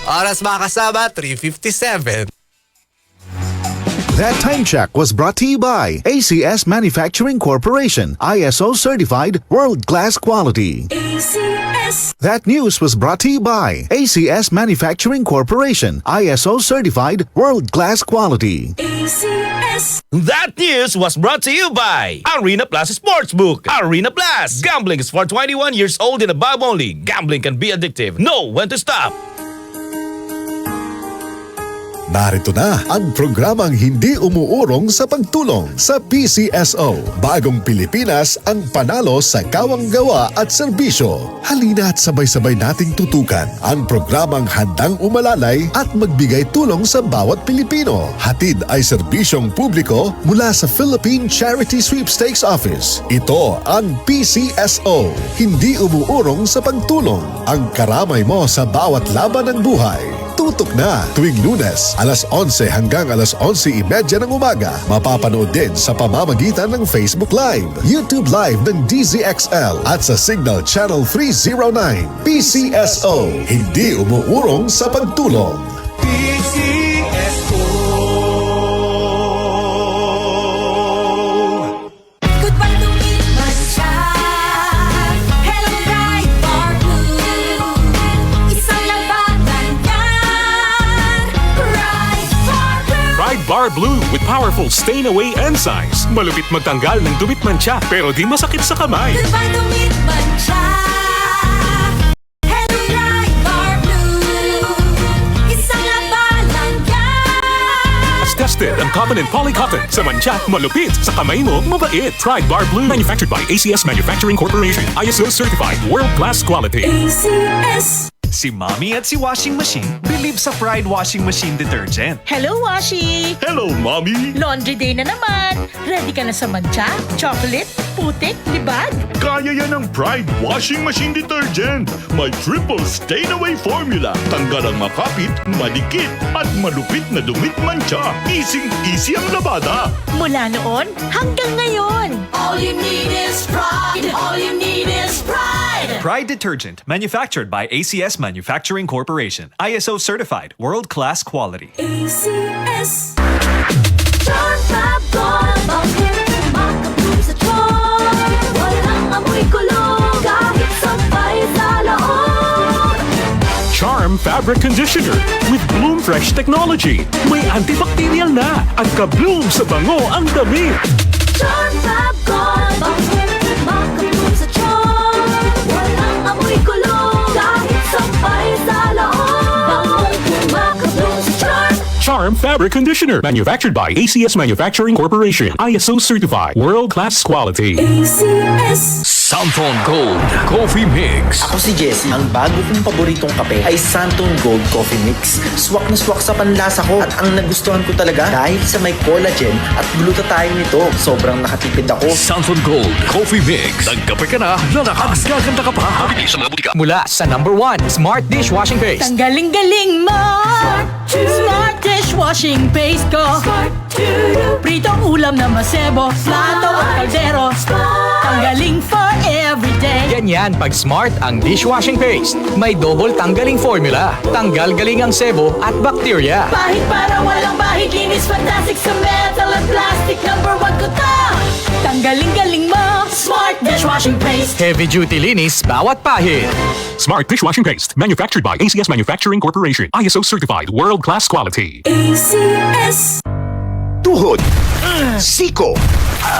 Oras mga kasama, 3:57. That time check was brought to you by ACS Manufacturing Corporation, ISO certified world-class quality. ACS. That news was brought to you by ACS Manufacturing Corporation, ISO certified world-class quality. ACS. That news was brought to you by Arena Plus Sportsbook. Arena Plus. Gambling is for 21 years old and above only. Gambling can be addictive. Know when to stop. Narito na ang programang hindi umuurong sa pagtulong sa PCSO. Bagong Pilipinas ang panalo sa kawang-gawa at serbisyo. Halina at sabay-sabay nating tutukan ang programang handang umalalay at magbigay tulong sa bawat Pilipino. Hatid ay serbisyong publiko mula sa Philippine Charity Sweepstakes Office. Ito ang PCSO. Hindi umuurong sa pagtulong. Ang karamay mo sa bawat laban ng buhay. Tutok na tuwing Lunes, alas 11 hanggang alas 11:30 ng umaga. Mapapanood din sa pamamagitan ng Facebook Live, YouTube Live ng DZXL at sa Signal Channel 309. PCSO, hindi umuurong sa pagtulong. PCSO. Goodbye to me, Mancha. Hello, bright bar blue. Isang labanan yan. Bright bar blue. Pride Bar Blue with powerful stain-away enzymes. Malupit magtanggal ng dumit mancha pero di masakit sa kamay. Goodbye to me, Mancha. Hello, bright bar blue. Isang labanan yan. As tested ang cotton and polycotton. Sa mancha, malupit. Sa kamay mo, mabait. Pride Bar Blue. Manufactured by ACS Manufacturing Corporation. ISO certified. World-class quality. ACS. Si Mommy at si Washing Machine believe sa Pride Washing Machine Detergent. Hello, Washi! Hello, Mommy. Laundry day na naman! Ready ka na sa mancha, chocolate, putik, libag? Kaya yan ang Pride Washing Machine Detergent. May triple stain-away formula. Tanggal ang makapit, madikit, at malupit na dumit mancha. Easy ang labada. Mula noon hanggang ngayon! All you need is pride. All you need is pride. Pride Detergent, manufactured by ACS Manufacturing Corporation. ISO certified, world-class quality. ACS. Charm Fab Gold. Bakit kumakaboom sa charm? Walang amoy kulong kahit sabay sa loob. Charm Fabric Conditioner with Bloom Fresh technology. May antibacterial na at ka-bloom sa bango ang damit. Charm Fab Gold. Bakit kumakaboom sa charm? Walang amoy kulong kahit sabay sa loob. Bangong kumakaboom sa charm. Charm Fabric Conditioner. Manufactured by ACS Manufacturing Corporation. ISO certified. World-class quality. ACS. Santon Gold Coffee Mix. Ako si Jessie. Ang bago kong paboritong kape ay Santon Gold Coffee Mix. Swak na swak sa panlasa ko at ang nagustuhan ko talaga dahil sa may collagen at glutathione nito. Sobrang nakatipid ako. Santon Gold Coffee Mix. Nagkape ka na, lalakas, gaganda ka pa. Mabili sa mga butika. Mula sa #1 Smart Dishwashing Paste. Ang galing-galing mo! Smart dishwashing paste ko! Pritong ulam na masebo, plato at kaldero. Tanggaling for everyday. Ganyan pag Smart ang dishwashing paste. May double tanggaling formula. Tanggal galing ang sebo at bakterya. Bahid para walang bahid, linis fantastic sa metal at plastic. #1 ko to. Tanggaling-galing mo! Smart dishwashing paste. Heavy duty linis bawat pahid. Smart Dishwashing Paste. Manufactured by ACS Manufacturing Corporation. ISO certified. World-class quality. ACS. Tuhod, siko,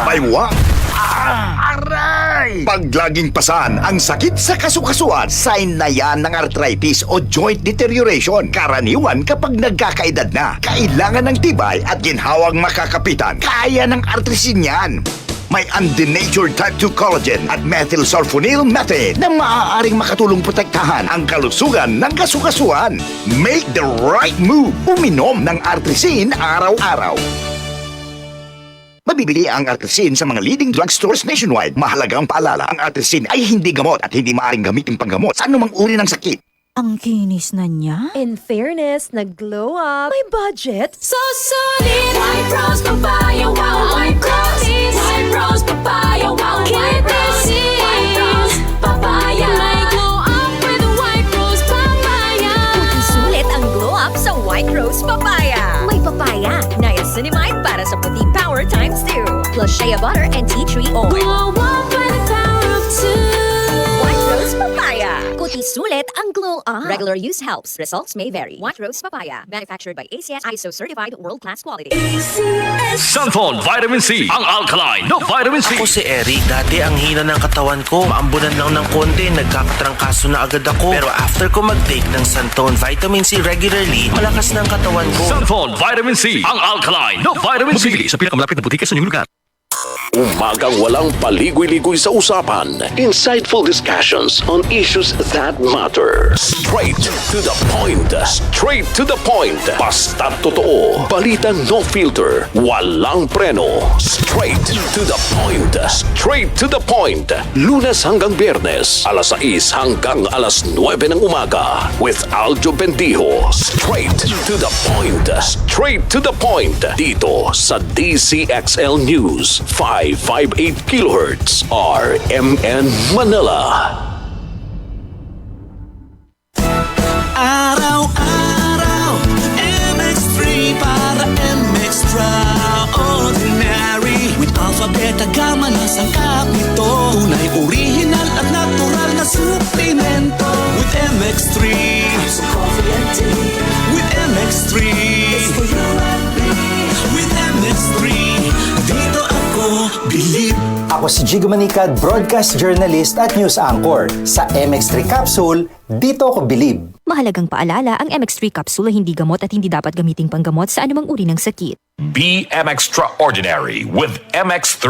baywa, aray! Pag laging pasan ang sakit sa kasukasuan, sign na yan ng arthritis o joint deterioration. Karaniwan kapag nagkakaedad na, kailangan ng tibay at ginhawang makakapitan. Kaya ng artrisin yan. May undenatured type 2 collagen at methylsulfonyl methane na maaaring makatulong protektahan ang kalusugan ng kasukasuan. Make the right move. Uminom ng Artrisin araw-araw. Mabibili ang Artrisin sa mga leading drugstores nationwide. Mahalagang paalala, ang Artrisin ay hindi gamot at hindi maaaring gamitin panggamot sa anumang uri ng sakit. Ang kinis na niya. In fairness, nag-glow up. May budget. So solid. White Rose Papaya. Wow. White Rose. White Rose Papaya. Wow. White Rose. White Rose Papaya. May glow up with White Rose Papaya. Puti sulit plus shea butter and tea tree oil. Glow up by the power of two. White Rose Papaya. Kuti sulit ang glow up. Regular use helps. Results may vary. White Rose Papaya. Manufactured by ACS ISO certified world-class quality. Santon Vitamin C, ang alkaline na vitamin C. Ako si Eric. Dati ang hina ng katawan ko. Maambunan lang ng konti, nagkakatrangkaso na agad ako. Pero after ko mag-take ng Santon Vitamin C regularly, malakas ng katawan ko. Santon Vitamin C, ang alkaline na vitamin C. Mabili sa pinakamalapit na butika sa inyong lugar. Umagang walang paligoy-ligoy sa usapan. Insightful discussions on issues that matter. Straight to the point. Straight to the point. Basta totoo. Balita no filter. Walang preno. Straight to the point. Straight to the point. Lunes hanggang Biyernes, alas 6 hanggang alas 9 ng umaga. With Aljo Bendijo. Straight to the point. Straight to the point. Dito sa DCXL News 558 kHz RMN Manila. Araw-araw, MX3 para MX-Traordinary. With Alpha, Beta, Gamma na sangkap nito. Tunay, original at natural na suplemento. With MX3, so coffee and tea. With MX3, it's for you and me. With MX3, dito ako bilib. Ako si Jigo Manicad, broadcast journalist at news anchor. Sa MX3 Capsule, dito ako bilib. Mahalagang paalala, ang MX3 capsule ay hindi gamot at hindi dapat gamiting panggamot sa anumang uri ng sakit. Be extraordinary with MX3.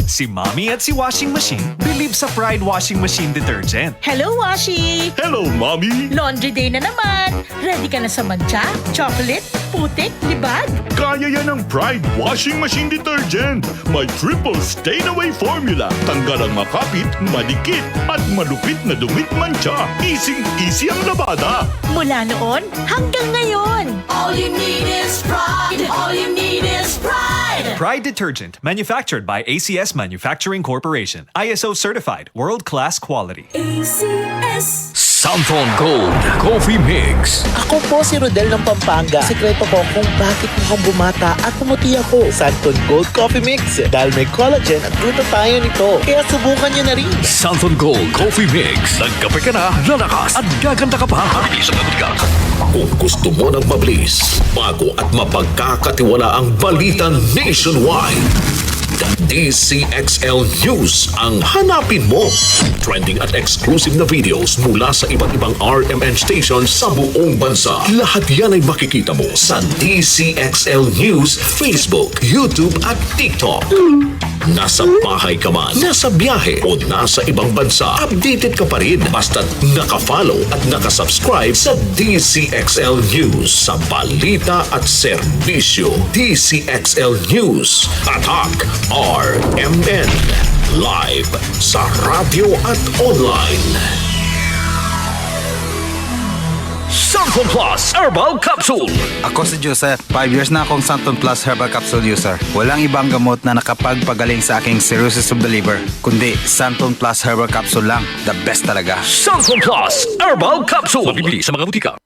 Si Mommy at si Washing Machine believe sa Pride Washing Machine Detergent. Hello, Washi! Hello, Mommy! Laundry day na naman. Ready ka na sa mancha, chocolate, putik, libag? Kaya yan ang Pride Washing Machine Detergent. May triple stain-away formula. Tanggal ang makapit, madikit, at malupit na dumit mancha. Easy ang labada. Mula noon hanggang ngayon. All you need is pride. All you need is pride. Pride Detergent, manufactured by ACS Manufacturing Corporation. ISO certified, world-class quality. ACS. Santon Gold Coffee Mix. Ako po si Rodel ng Pampanga. Sekreto ko kung bakit mukhang bumata at pumuti ako. Santon Gold Coffee Mix. Dahil may collagen at glutathione nito. Kaya subukan niyo na rin. Santon Gold Coffee Mix. Nagkape ka na, lalakas, at gaganda ka pa. Mabili sa butika. Kung gusto mo ng mabilis, bago at mapagkakatiwala ang balita nationwide, the DCXL News ang hanapin mo. Trending at exclusive na videos mula sa iba't ibang RMN stations sa buong bansa. Lahat yan ay makikita mo sa DCXL News Facebook, YouTube at TikTok. Nasa bahay ka man, nasa biyahe o nasa ibang bansa, updated ka pa rin basta't nakafollow at nakasubscribe sa DCXL News sa balita at serbisyo. DCXL News, Tatak RMN, live sa radyo at online. Santon Plus Herbal Capsule. Ako si Joseph. 5 years na akong Santon Plus Herbal Capsule user. Walang ibang gamot na nakapagpagaling sa aking cirrhosis of the liver, kundi Santon Plus Herbal Capsule lang. The best talaga. Santon Plus Herbal Capsule. Mabibili sa mga butika.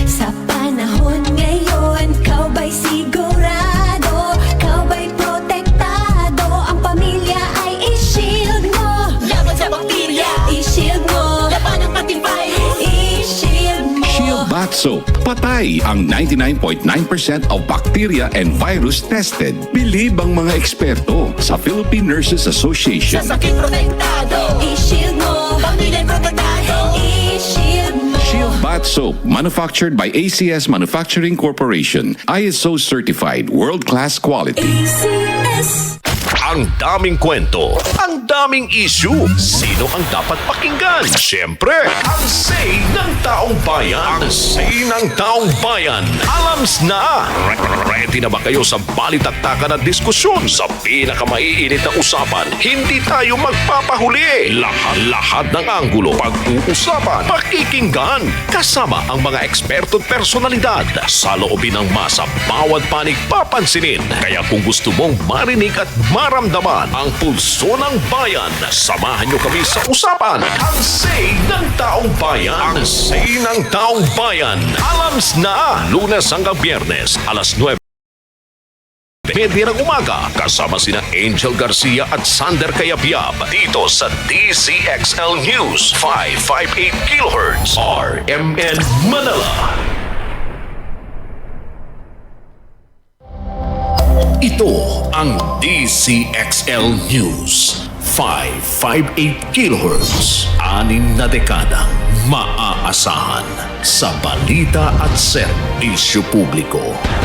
Sa panahon ngayon, kau ba'y sigurado? Kau ba'y protektado? Ang pamilya ay i-shield mo. Laban sa bakterya, i-shield mo. Laban ng ating virus, i-shield mo. Shield Bath Soap. Patay ang 99.9% of bacteria and virus tested. Bilib ang mga eksperto sa Philippine Nurses Association. Sa sakit protektado, i-shield mo. Pamilya protektado, i-shield mo. Shield Bath Soap, manufactured by ACS Manufacturing Corporation. ISO certified, world-class quality. ACS. Ang daming kwento, ang daming issue. Sino ang dapat pakinggan? Siyempre, ang say ng taong bayan. Ang say ng taong bayan. Alams na! Ready na ba kayo sa balitaktakan at diskusyon? Sa pinakamaiinit na usapan, hindi tayo magpapahuli. Lahat ng anggulo, pag-uusapan, pakikinggan. Kasama ang mga eksperto at personalidad. Sa loobin ng masa, bawat panig papansinin. Kaya kung gusto mong marinig at maramdaman ang pulso ng bayan, samahan nyo kami sa usapan. Ang say ng taong bayan. Ang say ng taong bayan. Alams na! Lunes hanggang Biyernes, alas 9 10 ng umaga kasama sina Angel Garcia at Sander Kayabyab dito sa DCXL News 558 kHz RMN Manila. Ito ang DCXL News 558 kHz 6 na dekadang maaasahan sa balita at serbisyo publiko.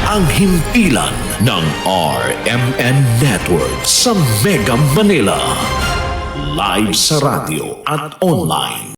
Ang himpilan ng RMN Network sa Mega Manila. Live sa radyo at online.